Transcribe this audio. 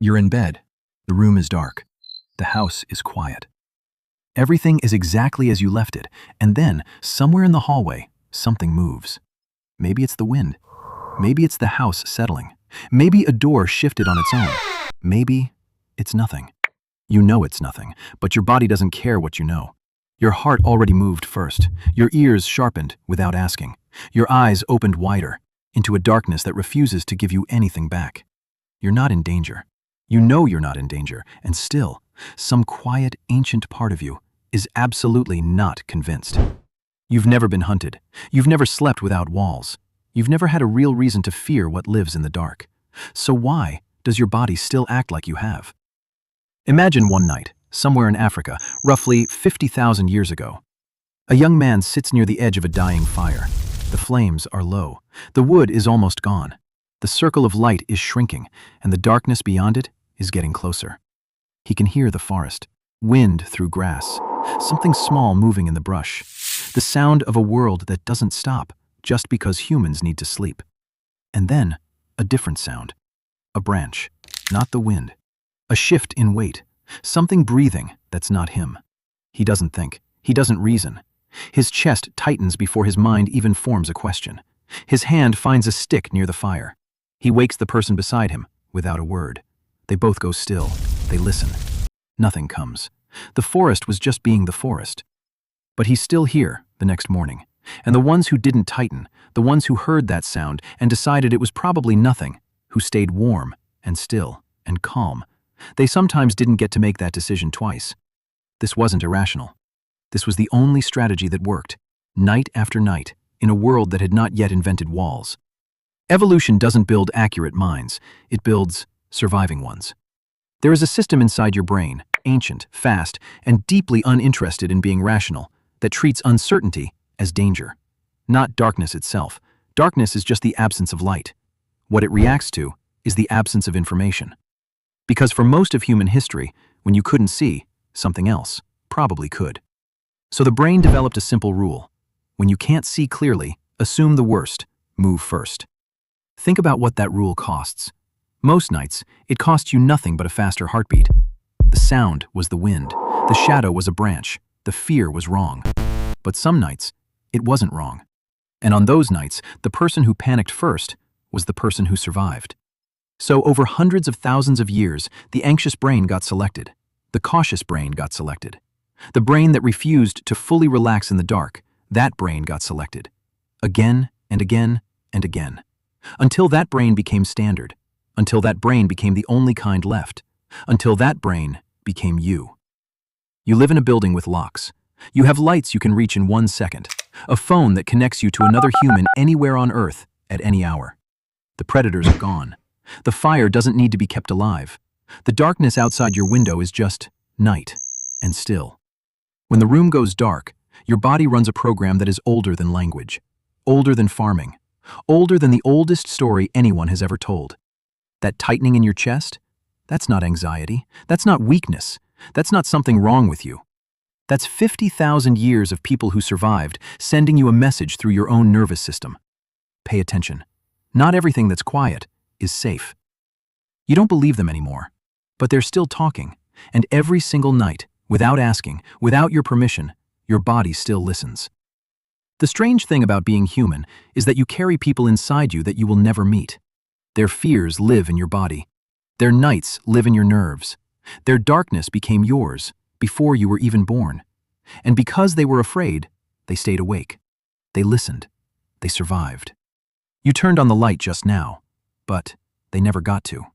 You're in bed. The room is dark. The house is quiet. Everything is exactly as you left it, and then, somewhere in the hallway, something moves. Maybe it's the wind. Maybe it's the house settling. Maybe a door shifted on its own. Maybe it's nothing. You know it's nothing, but your body doesn't care what you know. Your heart already moved first. Your ears sharpened without asking. Your eyes opened wider, into a darkness that refuses to give you anything back. You're not in danger. You know you're not in danger, and still, some quiet, ancient part of you is absolutely not convinced. You've never been hunted. You've never slept without walls. You've never had a real reason to fear what lives in the dark. So why does your body still act like you have? Imagine one night, somewhere in Africa, roughly 50,000 years ago. A young man sits near the edge of a dying fire. The flames are low. The wood is almost gone. The circle of light is shrinking, and the darkness beyond it is getting closer. He can hear the forest, wind through grass, something small moving in the brush, the sound of a world that doesn't stop just because humans need to sleep. And then, a different sound. A branch, not the wind. A shift in weight, something breathing that's not him. He doesn't think. He doesn't reason. His chest tightens before his mind even forms a question. His hand finds a stick near the fire. He wakes the person beside him, without a word. They both go still. They listen. Nothing comes. The forest was just being the forest. But he's still here the next morning. And the ones who didn't tighten, the ones who heard that sound and decided it was probably nothing, who stayed warm and still and calm, they sometimes didn't get to make that decision twice. This wasn't irrational. This was the only strategy that worked, night after night, in a world that had not yet invented walls. Evolution doesn't build accurate minds, it builds surviving ones. There is a system inside your brain, ancient, fast, and deeply uninterested in being rational, that treats uncertainty as danger. Not darkness itself. Darkness is just the absence of light. What it reacts to is the absence of information. Because for most of human history, when you couldn't see, something else probably could. So the brain developed a simple rule. When you can't see clearly, assume the worst, move first. Think about what that rule costs. Most nights, it cost you nothing but a faster heartbeat. The sound was the wind. The shadow was a branch. The fear was wrong. But some nights, it wasn't wrong. And on those nights, the person who panicked first was the person who survived. So over hundreds of thousands of years, the anxious brain got selected. The cautious brain got selected. The brain that refused to fully relax in the dark, that brain got selected. Again and again and again. Until that brain became standard. Until that brain became the only kind left. Until that brain became you. You live in a building with locks. You have lights you can reach in 1 second. A phone that connects you to another human anywhere on Earth at any hour. The predators are gone. The fire doesn't need to be kept alive. The darkness outside your window is just night and still. When the room goes dark, your body runs a program that is older than language, older than farming, older than the oldest story anyone has ever told. That tightening in your chest? That's not anxiety. That's not weakness. That's not something wrong with you. That's 50,000 years of people who survived sending you a message through your own nervous system. Pay attention. Not everything that's quiet is safe. You don't believe them anymore, but they're still talking, and every single night, without asking, without your permission, your body still listens. The strange thing about being human is that you carry people inside you that you will never meet. Their fears live in your body. Their nights live in your nerves. Their darkness became yours before you were even born. And because they were afraid, they stayed awake. They listened. They survived. You turned on the light just now, but they never got to.